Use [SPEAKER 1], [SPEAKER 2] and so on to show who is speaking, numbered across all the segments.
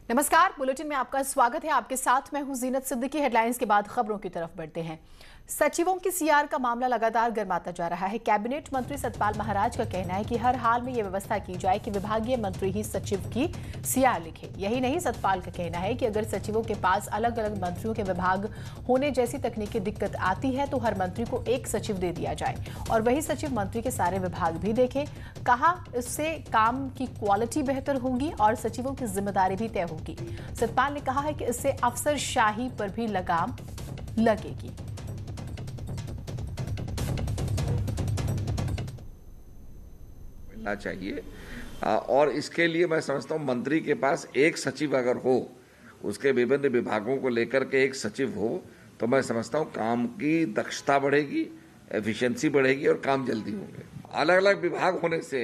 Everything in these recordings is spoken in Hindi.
[SPEAKER 1] नमस्कार, बुलेटिन में आपका स्वागत है। आपके साथ मैं हूं जीनत सिद्दीकी। हेडलाइंस के बाद खबरों की तरफ बढ़ते हैं। सचिवों की सीआर का मामला लगातार गर्माता जा रहा है। कैबिनेट मंत्री सतपाल महाराज का कहना है कि हर हाल में यह व्यवस्था की जाए कि विभागीय मंत्री ही सचिव की सीआर लिखे। यही नहीं, सतपाल का कहना है कि अगर सचिवों के पास अलग अलग मंत्रियों के विभाग होने जैसी तकनीकी दिक्कत आती है तो हर मंत्री को एक सचिव दे दिया जाए और वही सचिव मंत्री के सारे विभाग भी देखे। कहा, इससे काम की क्वालिटी बेहतर होगी और सचिवों की जिम्मेदारी भी तय होगी। सतपाल ने कहा है कि इससे अफसरशाही पर भी लगाम लगेगी।
[SPEAKER 2] चाहिए और इसके लिए मैं समझता हूँ मंत्री के पास एक सचिव अगर हो, उसके विभिन्न विभागों को लेकर के एक सचिव हो, तो मैं समझता हूँ काम की दक्षता बढ़ेगी, एफिशिएंसी बढ़ेगी और काम जल्दी होंगे। अलग अलग विभाग होने से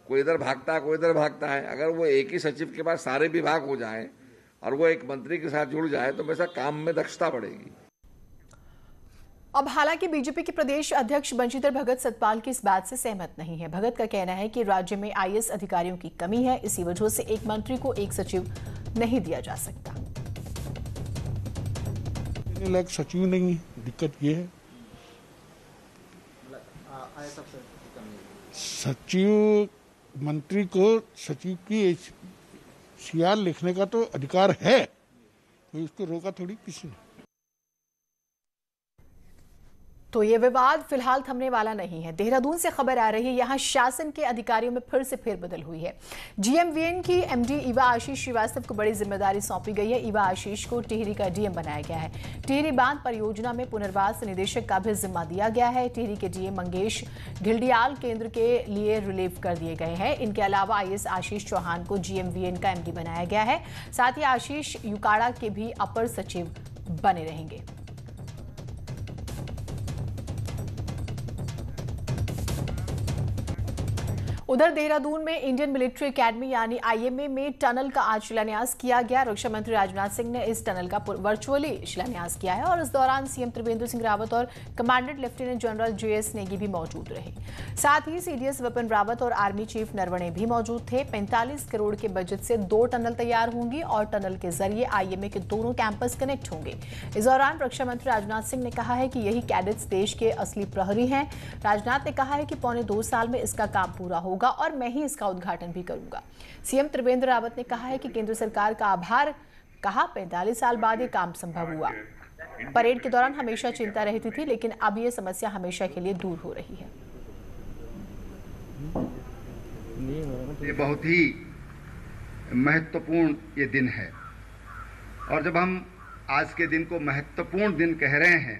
[SPEAKER 2] कोई इधर भागता है, कोई इधर भागता है। अगर वो एक ही सचिव के पास सारे विभाग हो जाएं और वो एक मंत्री के साथ जुड़ जाए तो वैसा काम में दक्षता बढ़ेगी।
[SPEAKER 1] अब हालांकि बीजेपी के प्रदेश अध्यक्ष बंशीधर भगत सतपाल की इस बात से सहमत नहीं है। भगत का कहना है कि राज्य में आईएएस अधिकारियों की कमी है, इसी वजह से एक मंत्री को एक सचिव नहीं दिया जा सकता।
[SPEAKER 3] लायक सचिव नहीं, दिक्कत ये है सचिव मंत्री को सचिव की सीआर लिखने का तो अधिकार है, तो इसको रोका थोड़ी किसी ने।
[SPEAKER 1] तो ये विवाद फिलहाल थमने वाला नहीं है। देहरादून से खबर आ रही है, यहां शासन के अधिकारियों में फिर से फेरबदल हुई है। जीएमवीएन की एमडी ईवा आशीष श्रीवास्तव को बड़ी जिम्मेदारी सौंपी गई है। ईवा आशीष को टिहरी का डीएम बनाया गया है। टिहरी बांध परियोजना में पुनर्वास निदेशक का भी जिम्मा दिया गया है। टिहरी के डीएम मंगेश घिल्डियाल केंद्र के लिए रिलीव कर दिए गए हैं। इनके अलावा आईएएस आशीष चौहान को जीएमवीएन का एमडी बनाया गया है। साथ ही आशीष युकाड़ा के भी अपर सचिव बने रहेंगे। उधर देहरादून में इंडियन मिलिट्री एकेडमी यानी आईएमए में टनल का आज शिलान्यास किया गया। रक्षा मंत्री राजनाथ सिंह ने इस टनल का वर्चुअली शिलान्यास किया है और इस दौरान सीएम त्रिवेंद्र सिंह रावत और commandant lieutenant general JS Negi भी मौजूद रहे। साथ ही सीडीएस विपिन रावत और आर्मी चीफ नरवणे भी मौजूद थे। 45 करोड़ के बजट से 2 टनल तैयार होंगी और टनल के जरिए आईएमए के दोनों कैंपस कनेक्ट होंगे। इस दौरान रक्षा मंत्री राजनाथ सिंह ने कहा है कि यही कैडेट्स देश के असली प्रहरी हैं। राजनाथ ने कहा है कि पौने 2 साल में इसका काम पूरा होगा और मैं ही इसका उद्घाटन भी करूंगा। सीएम त्रिवेंद्र रावत ने कहा है कि केंद्र सरकार का आभार। कहा, 45 साल बाद ये काम संभव हुआ। परेड के दौरान हमेशा चिंता रहती थी, लेकिन अब ये समस्या हमेशा के लिए दूर हो रही है।
[SPEAKER 4] ये बहुत ही महत्वपूर्ण ये दिन है और जब हम आज के दिन को महत्वपूर्ण दिन कह रहे हैं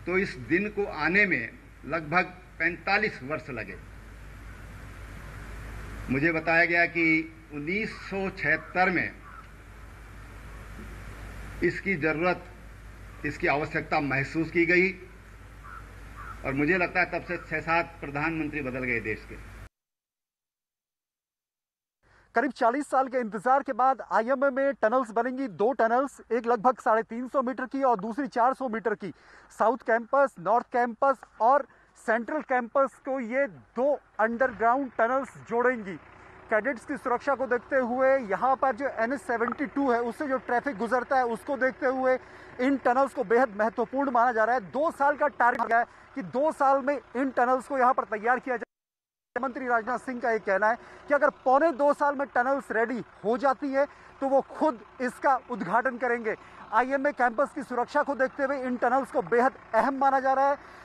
[SPEAKER 4] तो इस दिन को आने में लगभग 45 वर्ष लगे। मुझे बताया गया कि 1976 में इसकी जरूरत, इसकी आवश्यकता महसूस की गई और मुझे लगता है तब से 6-7 प्रधानमंत्री बदल गए देश के।
[SPEAKER 5] करीब 40 साल के इंतजार के बाद आईएमए में टनल्स बनेंगी। 2 टनल्स, एक लगभग 350 मीटर की और दूसरी 400 मीटर की। साउथ कैंपस, नॉर्थ कैंपस और सेंट्रल कैंपस को ये 2 अंडरग्राउंड टनल्स जोड़ेंगी। कैडेट्स की सुरक्षा को देखते हुए, यहाँ पर जो NH-72 है उससे जो ट्रैफिक गुजरता है उसको देखते हुए इन टनल्स को बेहद महत्वपूर्ण माना जा रहा है। 2 साल का टारगेट है कि 2 साल में इन टनल्स को यहाँ पर तैयार किया जाए। मंत्री राजनाथ सिंह का ये कहना है कि अगर पौने 2 साल में टनल्स रेडी हो जाती है तो वो खुद इसका उद्घाटन करेंगे। आईएमए कैंपस की सुरक्षा को देखते हुए इन टनल्स को बेहद अहम माना जा रहा है।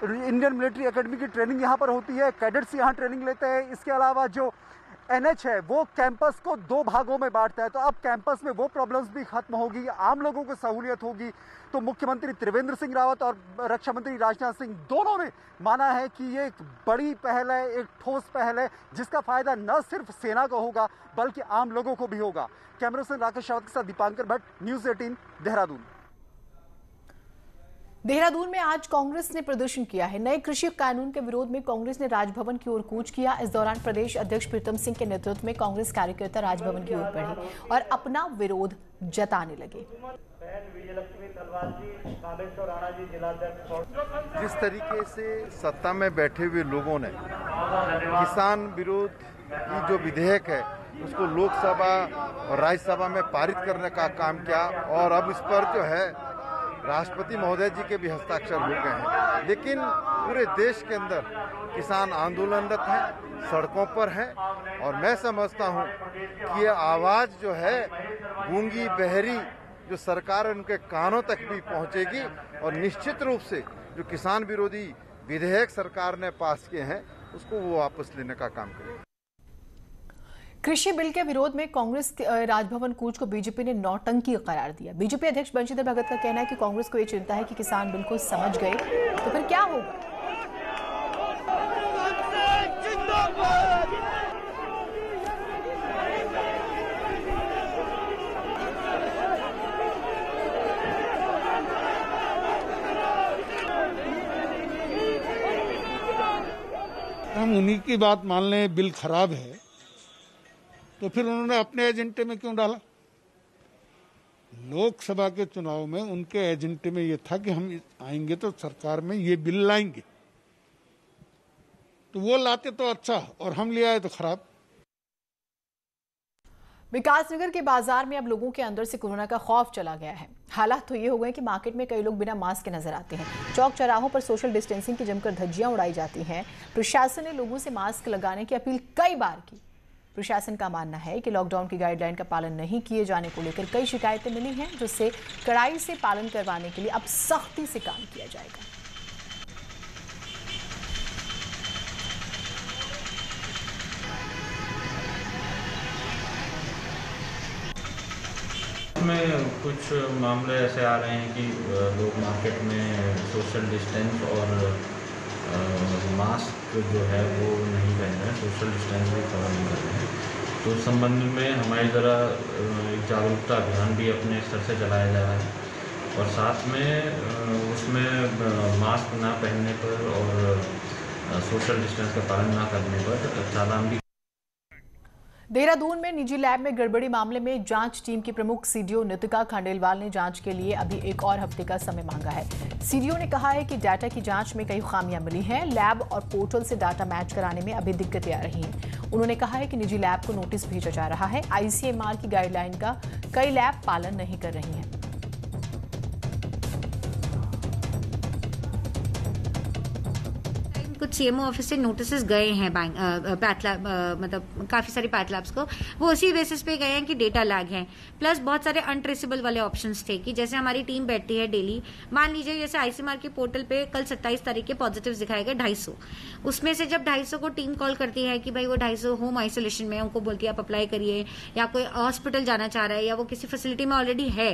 [SPEAKER 5] इंडियन मिलिट्री एकेडमी की ट्रेनिंग यहाँ पर होती है, कैडेट्स यहाँ ट्रेनिंग लेते हैं। इसके अलावा जो एनएच है वो कैंपस को 2 भागों में बांटता है, तो अब कैंपस में वो प्रॉब्लम्स भी खत्म होगी, आम लोगों को सहूलियत होगी। तो मुख्यमंत्री त्रिवेंद्र सिंह रावत और रक्षा मंत्री राजनाथ सिंह दोनों ने माना है कि ये एक बड़ी पहल है, एक ठोस पहल है जिसका फायदा न सिर्फ सेना को होगा बल्कि आम लोगों को भी होगा। कैमरा पर्सन राकेश रावत के साथ दीपांकर भट्ट, न्यूज़ 18 देहरादून।
[SPEAKER 1] देहरादून में आज कांग्रेस ने प्रदर्शन किया है। नए कृषि कानून के विरोध में कांग्रेस ने राजभवन की ओर कूच किया। इस दौरान प्रदेश अध्यक्ष प्रीतम सिंह के नेतृत्व में कांग्रेस कार्यकर्ता राजभवन की ओर बढ़े और अपना विरोध जताने लगे।
[SPEAKER 6] जिस तरीके से सत्ता में बैठे हुए लोगों ने किसान विरोध की जो विधेयक है उसको लोकसभा और राज्यसभा में पारित करने का काम किया और अब इस पर जो है राष्ट्रपति महोदय जी के भी हस्ताक्षर हो गए हैं। लेकिन पूरे देश के अंदर किसान आंदोलनरत हैं, सड़कों पर हैं और मैं समझता हूं कि ये आवाज़ जो है गूंगी बहरी जो सरकार है उनके कानों तक भी पहुंचेगी और निश्चित रूप से जो किसान विरोधी विधेयक सरकार ने पास किए हैं उसको वो वापस लेने का काम करेगी।
[SPEAKER 1] कृषि बिल के विरोध में कांग्रेस राजभवन कूच को बीजेपी ने नौटंकी करार दिया। बीजेपी अध्यक्ष बंशीधर भगत का कहना है कि कांग्रेस को ये चिंता है कि किसान बिल को समझ गए तो फिर क्या होगा।
[SPEAKER 3] हम उन्हीं की बात मान लें बिल खराब है तो फिर उन्होंने अपने एजेंडे में क्यों डाला? लोकसभा के चुनाव में उनके एजेंडे में ये था कि हम आएंगे तो सरकार में ये बिल लाएंगे, तो वो लाते तो अच्छा और हम ले आए तो खराब।
[SPEAKER 1] विकासनगर के बाजार में अब लोगों के अंदर से कोरोना का खौफ चला गया है। हालात तो ये हो गए कि मार्केट में कई लोग बिना मास्क के नजर आते हैं। चौक चौराहों पर सोशल डिस्टेंसिंग की जमकर धज्जियां उड़ाई जाती हैं। प्रशासन ने लोगों से मास्क लगाने की अपील कई बार की। प्रशासन का मानना है कि लॉकडाउन की गाइडलाइन का पालन नहीं किए जाने को लेकर कई शिकायतें मिली हैं, जिससे कड़ाई से पालन करवाने के लिए अब सख्ती से काम किया जाएगा।
[SPEAKER 7] में कुछ मामले ऐसे आ रहे हैं कि लोग मार्केट में सोशल डिस्टेंस और मास्क जो है वो नहीं पहन रहे हैं, सोशल डिस्टेंस भी फॉलो नहीं कर रहे हैं। तो उस संबंध में हमारी ज़रा एक जागरूकता अभियान भी अपने स्तर से चलाया जा रहा है और साथ में उसमें मास्क ना पहनने पर और सोशल डिस्टेंस का पालन ना करने पर चालान भी।
[SPEAKER 1] देहरादून में निजी लैब में गड़बड़ी मामले में जांच टीम की प्रमुख सीडीओ नितिका खंडेलवाल ने जांच के लिए अभी एक और हफ्ते का समय मांगा है। सीडीओ ने कहा है कि डाटा की जांच में कई खामियां मिली हैं। लैब और पोर्टल से डाटा मैच कराने में अभी दिक्कतें आ रही हैं। उन्होंने कहा है कि निजी लैब को नोटिस भेजा जा रहा है। आईसीएमआर की गाइडलाइन का कई लैब पालन नहीं कर रही हैं।
[SPEAKER 8] कुछ सीएमओ ऑफिस से नोटिस गए हैं बैंक पैथ लैब मतलब काफ़ी सारे पैथ लैब्स को, वो उसी बेसिस पे गए हैं कि डेटा लैग है। प्लस बहुत सारे अनट्रेसेबल वाले ऑप्शंस थे कि जैसे हमारी टीम बैठती है डेली, मान लीजिए जैसे आईसीएमआर के पोर्टल पे कल 27 तारीख के पॉजिटिव्स दिखाए गए 250। उसमें से जब 250 को टीम कॉल करती है कि भाई वो 250 होम आइसोलेशन में, उनको बोलती है आप अप्लाई करिए, या कोई हॉस्पिटल जाना चाह रहा है या वो किसी फैसिलिटी में ऑलरेडी है,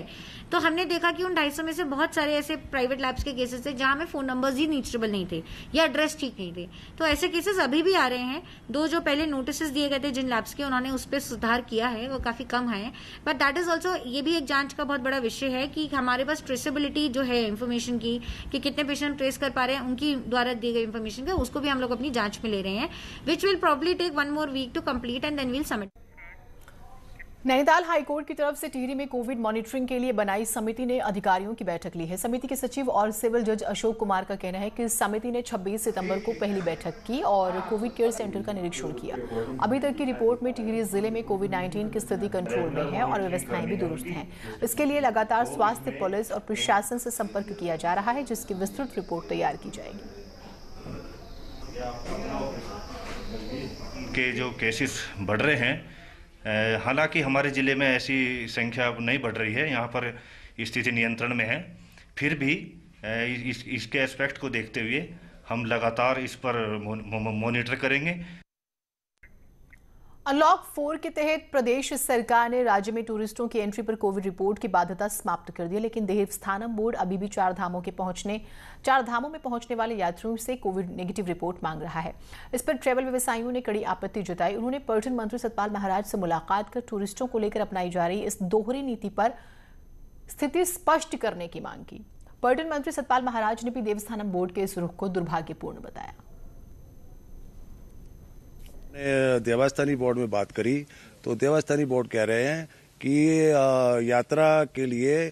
[SPEAKER 8] तो हमने देखा कि उन 250 में से बहुत सारे ऐसे प्राइवेट लैब्स के केसेस थे जहां में फोन नंबर्स ही रीचेबल नहीं थे या एड्रेस ठीक नहीं थे। तो ऐसे केसेस अभी भी आ रहे हैं। दो जो पहले नोटिस दिए गए थे जिन लैब्स के, उन्होंने उस पर सुधार किया है, वो काफी कम है। बट दैट इज ऑल्सो, ये भी एक जांच का बहुत बड़ा विषय है कि हमारे पास ट्रेसेबिलिटी जो है इन्फॉर्मेशन की, कि कितने पेशेंट ट्रेस कर पा रहे हैं उनकी द्वारा दी गई इन्फॉर्मेशन का, उसको भी हम लोग अपनी जांच में ले रहे हैं, which will probably take 1 more week to complete and then will submit.
[SPEAKER 1] Nainital high court की तरफ से टिहरी में कोविड मॉनिटरिंग के लिए बनाई समिति ने अधिकारियों की बैठक ली है। समिति के सचिव और सिविल जज अशोक कुमार का कहना है कि समिति ने 26 सितंबर को पहली बैठक की और कोविड केयर सेंटर का निरीक्षण किया। अभी तक की रिपोर्ट में टिहरी जिले में कोविड-19 की स्थिति कंट्रोल में है और व्यवस्थाएं भी दुरुस्त हैं। इसके लिए लगातार स्वास्थ्य, पुलिस और प्रशासन से संपर्क किया जा रहा है, जिसकी विस्तृत रिपोर्ट तैयार की जाएगी।
[SPEAKER 9] के जो केसेस बढ़ रहे हैं, हालांकि हमारे ज़िले में ऐसी संख्या नहीं बढ़ रही है, यहाँ पर स्थिति नियंत्रण में है, फिर भी इसके एस्पेक्ट को देखते हुए हम लगातार इस पर मॉनिटर करेंगे।
[SPEAKER 1] अनलॉक 4 के तहत प्रदेश सरकार ने राज्य में टूरिस्टों की एंट्री पर कोविड रिपोर्ट की बाध्यता समाप्त कर दी, लेकिन देवस्थानम बोर्ड अभी भी चार धामों में पहुंचने वाले यात्रियों से कोविड नेगेटिव रिपोर्ट मांग रहा है। इस पर ट्रैवल व्यवसायियों ने कड़ी आपत्ति जताई। उन्होंने पर्यटन मंत्री सतपाल महाराज से मुलाकात कर टूरिस्टों को लेकर अपनाई जा रही इस दोहरी नीति पर स्थिति स्पष्ट करने की मांग की। पर्यटन मंत्री सतपाल महाराज ने भी देवस्थानम बोर्ड के इस रुख को दुर्भाग्यपूर्ण बताया।
[SPEAKER 10] देवस्थानी बोर्ड में बात करी तो देवस्थानी बोर्ड कह रहे हैं कि यात्रा के लिए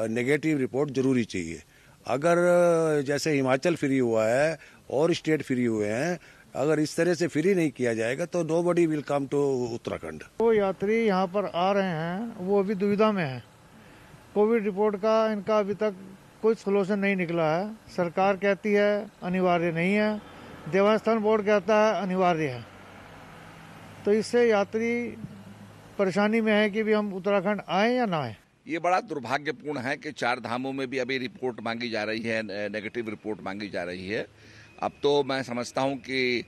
[SPEAKER 10] नेगेटिव रिपोर्ट जरूरी चाहिए। अगर जैसे हिमाचल फ्री हुआ है और स्टेट फ्री हुए हैं, अगर इस तरह से फ्री नहीं किया जाएगा तो nobody will come to Uttarakhand.
[SPEAKER 11] वो यात्री यहाँ पर आ रहे हैं वो अभी दुविधा में है। कोविड रिपोर्ट का इनका अभी तक कोई सोल्यूशन नहीं निकला है। सरकार कहती है अनिवार्य नहीं है, देवस्थान बोर्ड कहता है अनिवार्य है। तो इससे यात्री परेशानी में है कि भी हम उत्तराखंड आए या ना आए।
[SPEAKER 2] ये बड़ा दुर्भाग्यपूर्ण है कि 4 धामों में भी अभी रिपोर्ट मांगी जा रही है, नेगेटिव रिपोर्ट मांगी जा रही है। अब तो मैं समझता हूं कि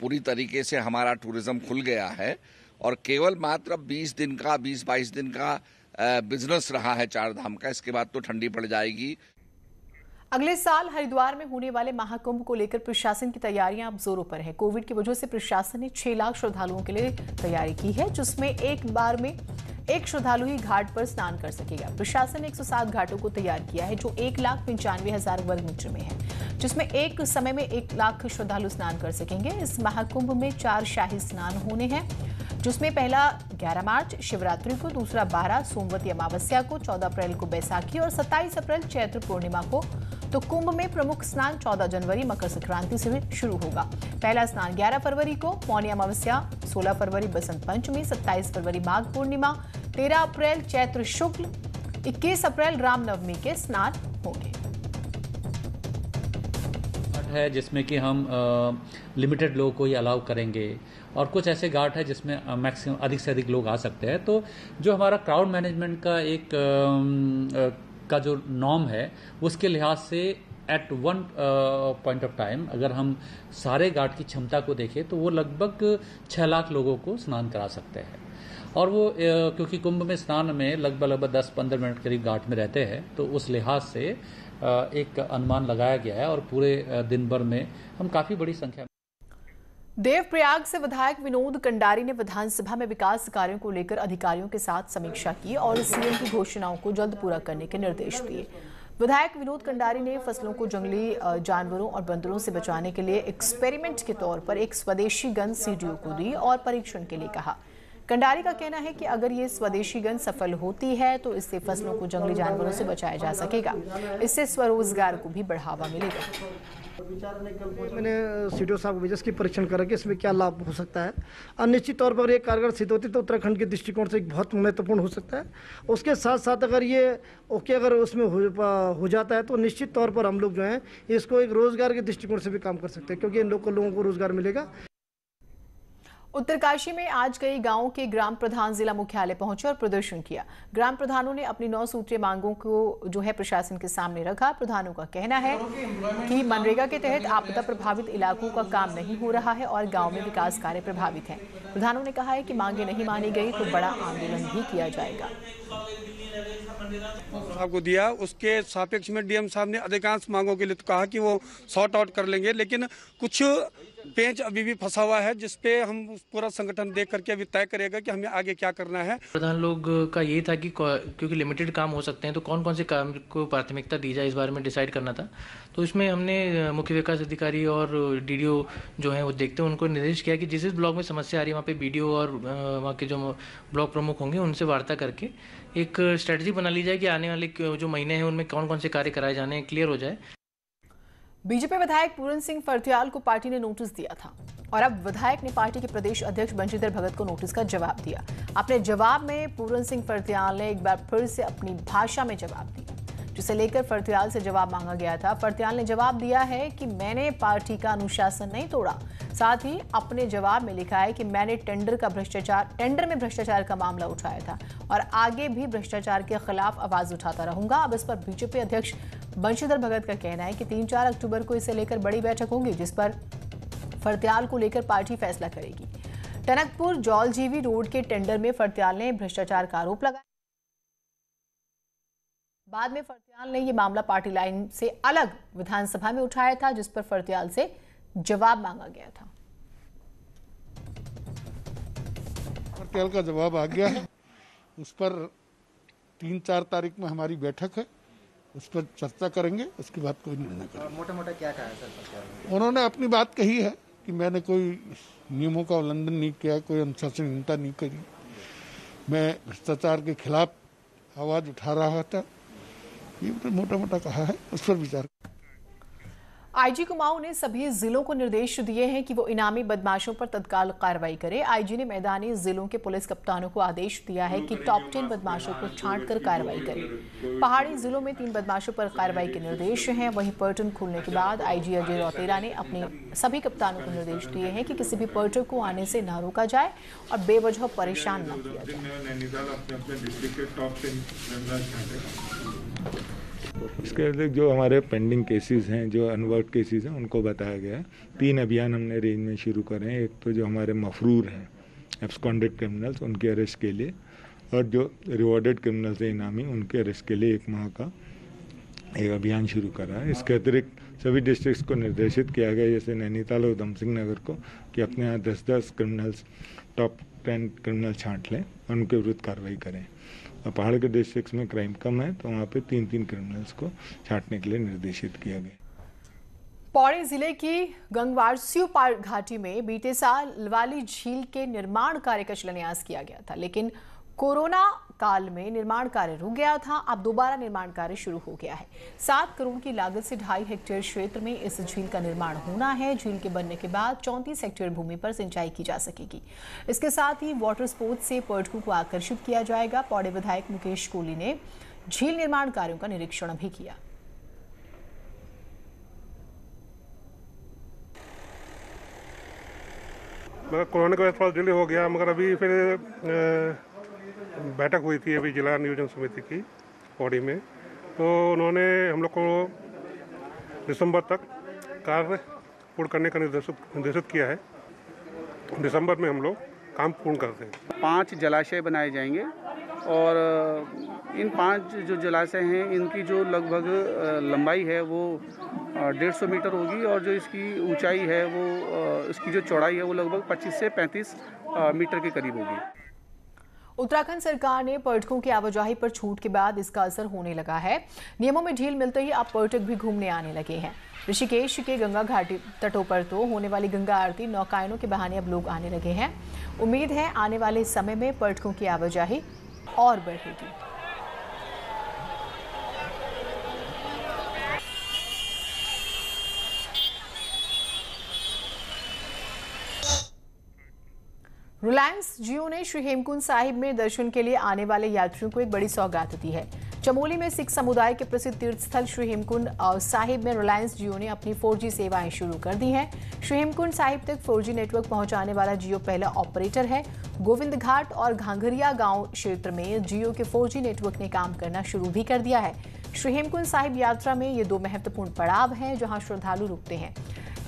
[SPEAKER 2] पूरी तरीके से हमारा टूरिज्म खुल गया है और केवल मात्र 20-22 दिन का बिजनेस रहा है 4 धाम का। इसके बाद तो ठंडी पड़ जाएगी।
[SPEAKER 1] अगले साल हरिद्वार में होने वाले महाकुंभ को लेकर प्रशासन की तैयारियां अब जोरों पर है। कोविड की वजह से प्रशासन ने 6 लाख श्रद्धालुओं के लिए तैयारी की है, जिसमें एक बार में एक श्रद्धालु ही घाट पर स्नान कर सकेगा। प्रशासन ने 107 घाटों को तैयार किया है, जो 1,95,000 वर्ग मीटर में है, जिसमें एक समय में 1 लाख श्रद्धालु स्नान कर सकेंगे। इस महाकुंभ में 4 शाही स्नान होने हैं, जिसमें पहला 11 मार्च शिवरात्रि को, दूसरा 12 सोमवती अमावस्या को, 14 अप्रैल को बैसाखी और 27 अप्रैल चैत्र पूर्णिमा को। तो कुंभ में प्रमुख स्नान 14 जनवरी मकर संक्रांति से शुरू होगा। पहला स्नान 11 फरवरी को, मौनी अमावस्या 16 फरवरी बसंत पंचमी, 27 फरवरी माघ पूर्णिमा, 13 अप्रैल चैत्र शुक्ल, 21 अप्रैल रामनवमी के स्नान होंगे।
[SPEAKER 12] है जिसमें कि हम लिमिटेड लोगों को ही अलाउ करेंगे और कुछ ऐसे घाट है जिसमें मैक्सिमम अधिक से अधिक लोग आ सकते हैं। तो जो हमारा क्राउड मैनेजमेंट का एक का जो नॉर्म है उसके लिहाज से at one point of time अगर हम सारे घाट की क्षमता को देखें तो वो लगभग 6 लाख लोगों को स्नान करा सकते हैं। और वो क्योंकि कुंभ में स्नान में लगभग 10-15 मिनट करीब घाट में रहते हैं, तो उस लिहाज से एक अनुमान लगाया गया है और पूरे दिन भर में हम काफी बड़ी संख्या में।
[SPEAKER 1] देवप्रयाग से विधायक विनोद कंडारी ने विधानसभा में विकास कार्यों को लेकर अधिकारियों के साथ समीक्षा की और सीएम की घोषणाओं को जल्द पूरा करने के निर्देश दिए। विधायक विनोद कंडारी ने फसलों को जंगली जानवरों और बंदरों से बचाने के लिए एक्सपेरिमेंट के तौर पर एक स्वदेशी गन सीडीओ को दी और परीक्षण के लिए कहा। कंडारी का कहना है कि अगर ये स्वदेशी गन सफल होती है तो इससे फसलों को जंगली जानवरों से बचाया जा सकेगा। इससे स्वरोजगार को भी बढ़ावा मिलेगा।
[SPEAKER 13] मैंने सीडीओ साहब को भेजा इसकी परीक्षण करा कि इसमें क्या लाभ हो सकता है और निश्चित तौर पर ये कारगर सिद्ध होती तो उत्तराखंड के दृष्टिकोण से एक बहुत महत्वपूर्ण हो सकता है। उसके साथ साथ अगर ये ओके अगर उसमें हो जाता है तो निश्चित तौर पर हम लोग जो है इसको एक रोजगार के दृष्टिकोण से भी काम कर सकते हैं, क्योंकि इन लोगों को रोजगार मिलेगा।
[SPEAKER 1] उत्तरकाशी में आज कई गांवों के ग्राम प्रधान जिला मुख्यालय पहुंचे और प्रदर्शन किया। ग्राम प्रधानों ने अपनी 9 सूत्रीय मांगों को जो है प्रशासन के सामने रखा। प्रधानों का कहना है कि मनरेगा के तहत आपदा प्रभावित इलाकों का काम नहीं हो रहा है और गांव में विकास कार्य प्रभावित हैं। प्रधानों ने कहा है कि मांगे नहीं मानी गई तो बड़ा आंदोलन भी किया जाएगा।
[SPEAKER 14] साहब को दिया उसके सापेक्ष में डीएम साहब ने अधिकांश मांगों के लिए तो कहा कि वो सॉर्ट आउट कर लेंगे, लेकिन कुछ पेंच अभी भी फंसा हुआ है जिसपे हम पूरा संगठन देख करके अभी तय करेगा कि हमें आगे क्या करना है।
[SPEAKER 15] प्रधान लोग का ये था कि क्योंकि लिमिटेड काम हो सकते हैं तो कौन कौन से काम को प्राथमिकता दी जाए इस बारे में डिसाइड करना था। तो इसमें हमने मुख्य विकास अधिकारी और डीडीओ जो है वो देखते हैं, उनको निर्देश किया कि जिस ब्लॉक में समस्या आ रही है वहाँ पे बीडीओ और वहाँ के जो ब्लॉक प्रमुख होंगे उनसे वार्ता करके एक स्ट्रेटजी बना ली जाए कि आने वाले जो महीने हैं उनमें कौन कौन से कार्य कराए जाने हैं, क्लियर हो जाए।
[SPEAKER 1] बीजेपी विधायक पूरन सिंह फर्त्याल को पार्टी ने नोटिस दिया था और अब विधायक ने पार्टी के प्रदेश अध्यक्ष बंशीधर भगत को नोटिस का जवाब दिया। अपने जवाब में पूरन सिंह फर्त्याल ने एक बार फिर से अपनी भाषा में जवाब दिया, जिसे लेकर फर्त्याल से जवाब मांगा गया था। फर्त्याल ने जवाब दिया है कि मैंने पार्टी का अनुशासन नहीं तोड़ा। साथ ही अपने जवाब में लिखा है कि मैंने टेंडर में भ्रष्टाचार का मामला उठाया था और आगे भी भ्रष्टाचार के खिलाफ आवाज उठाता रहूंगा। अब इस पर बीजेपी अध्यक्ष बंशीधर भगत का कहना है कि 3-4 अक्टूबर को इसे लेकर बड़ी बैठक होगी, जिस पर फर्त्याल को लेकर पार्टी फैसला करेगी। टनकपुर जौलजीवी रोड के टेंडर में फर्त्याल ने भ्रष्टाचार का आरोप लगाया। बाद में फर्त्याल ने यह मामला पार्टी लाइन से अलग विधानसभा में उठाया था, जिस पर फर्त्याल से जवाब मांगा गया था।
[SPEAKER 3] फर्त्याल का जवाब आ गया है, उस पर 3-4 तारीख में हमारी बैठक है, उस पर चर्चा करेंगे, उसके बाद कोई निर्णय करेंगे।
[SPEAKER 15] मोटा क्या कहा है सर फर्त्याल?
[SPEAKER 3] उन्होंने अपनी बात कही है कि मैंने कोई नियमों का उल्लंघन नहीं किया, कोई अनुशासनहीनता नहीं करी, मैं भ्रष्टाचार के खिलाफ आवाज उठा रहा था, ये मोटा कहा है, उस पर विचार।
[SPEAKER 1] आईजी कुमाऊं ने सभी जिलों को निर्देश दिए हैं कि वो इनामी बदमाशों पर तत्काल कार्रवाई करें। आईजी ने मैदानी जिलों के पुलिस कप्तानों को आदेश दिया है कि टॉप 10 बदमाशों को छांटकर कार्रवाई करें। पहाड़ी जिलों में 3 बदमाशों पर कार्रवाई के निर्देश हैं। वहीं पर्यटन खुलने के बाद आईजी अजय रौतेला ने अपने सभी कप्तानों को निर्देश दिए हैं कि किसी भी पर्यटक को आने से न रोका जाए और बेवजह परेशान न किया जाए।
[SPEAKER 16] इसके अतिरिक्त जो हमारे पेंडिंग केसेस हैं, जो अनवर्क केसेस हैं, उनको बताया गया है। 3 अभियान हमने रेंज में शुरू करे हैं। एक तो जो हमारे मफरूर हैं एब्सकॉन्डेड क्रिमिनल्स, उनके अरेस्ट के लिए, और जो रिवॉर्डेड क्रिमिनल्स हैं इनामी, उनके अरेस्ट के लिए 1 माह का एक अभियान शुरू करा है। इसके अतिरिक्त सभी डिस्ट्रिक्ट्स को निर्देशित किया गया, जैसे नैनीताल और उधम सिंह नगर को, कि अपने यहाँ 10-10 क्रिमिनल्स, टॉप 10 क्रिमिनल छांट लें और उनके विरुद्ध कार्रवाई करें। और पहाड़ के डिस्ट्रिक्ट्स में क्राइम कम है तो वहाँ पे 3-3 क्रिमिनल्स को छांटने के लिए निर्देशित किया गया।
[SPEAKER 1] पौड़ी जिले की गंगवारसियों घाटी में बीते साल वाली झील के निर्माण कार्य का शिलान्यास किया गया था, लेकिन कोरोना काल में निर्माण कार्य रुक गया था। अब दोबारा निर्माण कार्य शुरू हो गया है। 7 करोड़ की लागत से 2.5 हेक्टेयर क्षेत्र में इस झील का निर्माण होना है। झील के बनने के बाद 34 हेक्टेयर भूमि पर सिंचाई की जा सकेगी। इसके साथ ही वाटर स्पोर्ट्स से पर्यटकों को आकर्षित किया जाएगा। पौड़ी विधायक मुकेश कोहली ने झील निर्माण कार्यों का निरीक्षण भी किया।
[SPEAKER 17] मगर कोरोना की वजह से थोड़ा डिले हो गया, मगर अभी फिर बैठक हुई थी अभी जिला नियोजन समिति की पौड़ी में, तो उन्होंने हम लोग को दिसंबर तक कार्य पूर्ण करने का निर्देशित किया है। दिसंबर में हम लोग काम पूर्ण करते हैं।
[SPEAKER 18] 5 जलाशय बनाए जाएंगे और इन 5 जो जलाशय हैं इनकी जो लगभग लंबाई है वो 150 मीटर होगी और जो इसकी ऊंचाई है वो इसकी जो चौड़ाई है वो लगभग 25 से 35 मीटर के करीब होगी।
[SPEAKER 1] उत्तराखंड सरकार ने पर्यटकों की आवाजाही पर छूट के बाद इसका असर होने लगा है। नियमों में ढील मिलते ही अब पर्यटक भी घूमने आने लगे हैं। ऋषिकेश के गंगा घाटी तटों पर तो होने वाली गंगा आरती, नौकायनों के बहाने अब लोग आने लगे हैं। उम्मीद है आने वाले समय में पर्यटकों की आवाजाही और बढ़ेगी। रिलायंस जियो ने श्री हेमकुंड साहिब में दर्शन के लिए आने वाले यात्रियों को एक बड़ी सौगात दी है। चमोली में सिख समुदाय के प्रसिद्ध तीर्थ स्थल श्री हेमकुंड साहिब में रिलायंस जियो ने अपनी 4G सेवाएं शुरू कर दी हैं। श्री हेमकुंड साहिब तक 4G नेटवर्क पहुंचाने वाला जियो पहला ऑपरेटर है। गोविंद घाट और घांघरिया गांव क्षेत्र में जियो के 4G नेटवर्क ने काम करना शुरू भी कर दिया है। श्री हेमकुंड साहिब यात्रा में ये 2 महत्वपूर्ण पड़ाव हैं जहां श्रद्धालु रुकते हैं।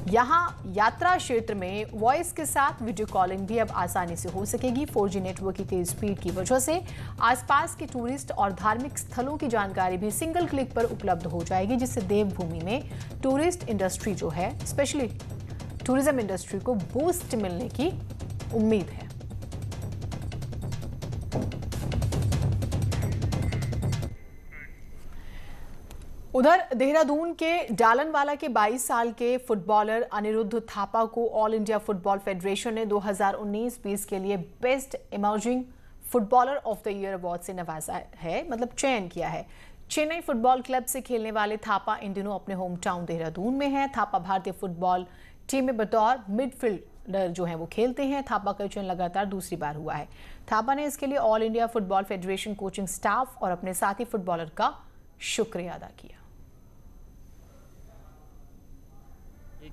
[SPEAKER 1] यहाँ यात्रा क्षेत्र में वॉइस के साथ वीडियो कॉलिंग भी अब आसानी से हो सकेगी। 4G नेटवर्क की तेज स्पीड की वजह से आसपास के टूरिस्ट और धार्मिक स्थलों की जानकारी भी सिंगल क्लिक पर उपलब्ध हो जाएगी, जिससे देवभूमि में टूरिस्ट इंडस्ट्री जो है, स्पेशली टूरिज्म इंडस्ट्री को बूस्ट मिलने की उम्मीद है। उधर देहरादून के डालनवाला के 22 साल के फुटबॉलर अनिरुद्ध थापा को ऑल इंडिया फुटबॉल फेडरेशन ने 2019-20 के लिए best emerging footballer of the year award से नवाजा है, मतलब चयन किया है। चेन्नई फुटबॉल क्लब से खेलने वाले थापा इन दिनों अपने होम टाउन देहरादून में है। थापा भारतीय फुटबॉल टीम में बतौर मिडफील्डर जो है वो खेलते हैं। थापा का चयन लगातार दूसरी बार हुआ है। थापा ने इसके लिए all India football federation coaching staff और अपने साथी फुटबॉलर का शुक्रिया अदा किया।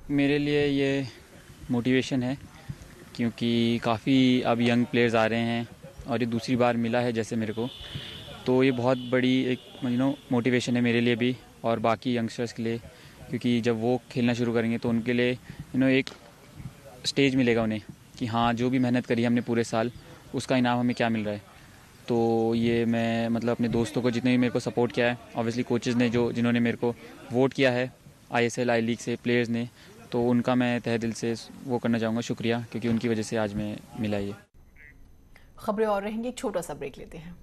[SPEAKER 19] मेरे लिए ये मोटिवेशन है क्योंकि काफ़ी अब यंग प्लेयर्स आ रहे हैं और ये दूसरी बार मिला है जैसे मेरे को, तो ये बहुत बड़ी एक मोटिवेशन है मेरे लिए भी और बाकी यंगस्टर्स के लिए, क्योंकि जब वो खेलना शुरू करेंगे तो उनके लिए एक स्टेज मिलेगा उन्हें कि हाँ जो भी मेहनत करी हमने पूरे साल उसका इनाम हमें क्या मिल रहा है। तो ये मैं अपने दोस्तों को जितने भी मेरे को सपोर्ट किया है, ऑब्वियसली कोचेज़ ने जिन्होंने मेरे को वोट किया है ISL आई लीग से प्लेयर्स ने, तो उनका मैं तहे दिल से वो करना चाहूँगा शुक्रिया, क्योंकि उनकी वजह से आज मैं मिला ये।
[SPEAKER 1] खबरें और रहेंगी, एक छोटा सा ब्रेक लेते हैं।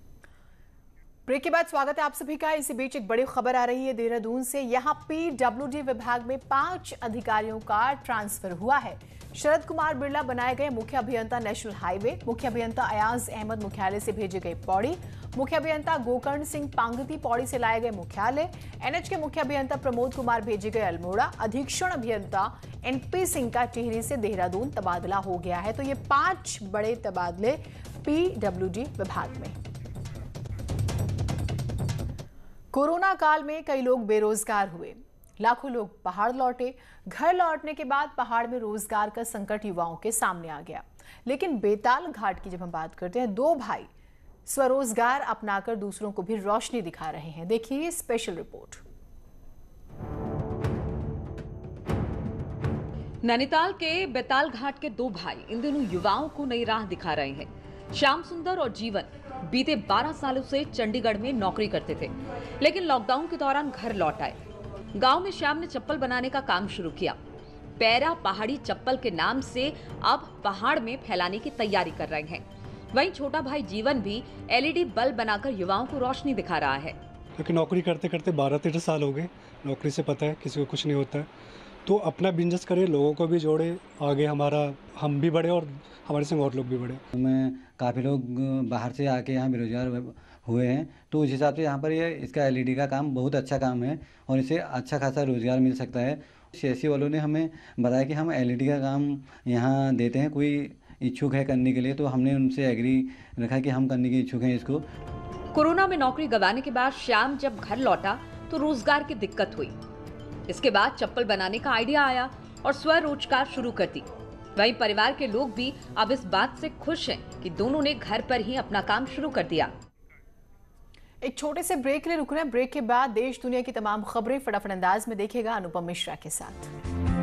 [SPEAKER 1] ब्रेक के बाद स्वागत है आप सभी का। इसी बीच एक बड़ी खबर आ रही है देहरादून से। यहाँ PWD विभाग में 5 अधिकारियों का ट्रांसफर हुआ है। शरद कुमार बिरला बनाए गए मुख्य अभियंता नेशनल हाईवे, मुख्य अभियंता अयाज अहमद मुख्यालय से भेजे गए पौड़ी, मुख्य अभियंता गोकर्ण सिंह पांगती पौड़ी से लाए गए मुख्यालय। एनएच के मुख्य अभियंता प्रमोद कुमार भेजे गए अल्मोड़ा। अधीक्षण अभियंता एनपी सिंह का टिहरी से देहरादून तबादला हो गया है। तो ये 5 बड़े तबादले पीडब्ल्यूडी विभाग में। कोरोना काल में कई लोग बेरोजगार हुए, लाखों लोग पहाड़ लौटे। घर लौटने के बाद पहाड़ में रोजगार का संकट युवाओं के सामने आ गया। लेकिन बेताल घाट की जब हम बात करते हैं, 2 भाई स्वरोजगार अपनाकर दूसरों को भी रोशनी दिखा रहे हैं। देखिए स्पेशल रिपोर्ट।
[SPEAKER 20] नैनीताल के बेताल घाट के 2 भाई इन दिनों युवाओं को नई राह दिखा रहे हैं। श्याम सुंदर और जीवन बीते 12 सालों से चंडीगढ़ में नौकरी करते थे, लेकिन लॉकडाउन के दौरान घर लौट आए। गांव में श्याम ने चप्पल बनाने का काम शुरू किया। पैरा पहाड़ी चप्पल के नाम से अब पहाड़ में फैलाने की तैयारी कर रहे हैं। वहीं छोटा भाई जीवन भी एलईडी बल्ब बनाकर युवाओं को रोशनी दिखा रहा है।
[SPEAKER 21] क्योंकि नौकरी करते करते 12-13 साल हो गए, नौकरी से पता है किसी को कुछ नहीं होता है, तो अपना बिजनेस करे, लोगों को भी जोड़े, आगे हम भी बढ़े और हमारे संग और लोग भी बढ़े।
[SPEAKER 22] में काफ़ी लोग बाहर से आके यहाँ बेरोजगार हुए हैं, तो उस हिसाब से यहाँ पर इसका एलईडी का काम बहुत अच्छा काम है और इससे अच्छा खासा रोजगार मिल सकता है। सीएससी वालों ने हमें बताया कि हम एलईडी का काम यहाँ देते हैं, कोई इच्छुक है करने के लिए, तो हमने उनसे एग्री रखा कि हम करने के इच्छुक हैं इसको।
[SPEAKER 20] कोरोना में नौकरी गंवाने के बाद श्याम जब घर लौटा तो रोजगार की दिक्कत हुई। इसके बाद चप्पल बनाने का आइडिया आया और स्वरोजगार शुरू कर दी। वहीं परिवार के लोग भी अब इस बात से खुश हैं कि दोनों ने घर पर ही अपना काम शुरू कर दिया।
[SPEAKER 1] एक छोटे से ब्रेक के लिए रुक रहे हैं। ब्रेक के बाद देश दुनिया की तमाम खबरें फटाफट अंदाज में देखेगा अनुपम मिश्रा के साथ।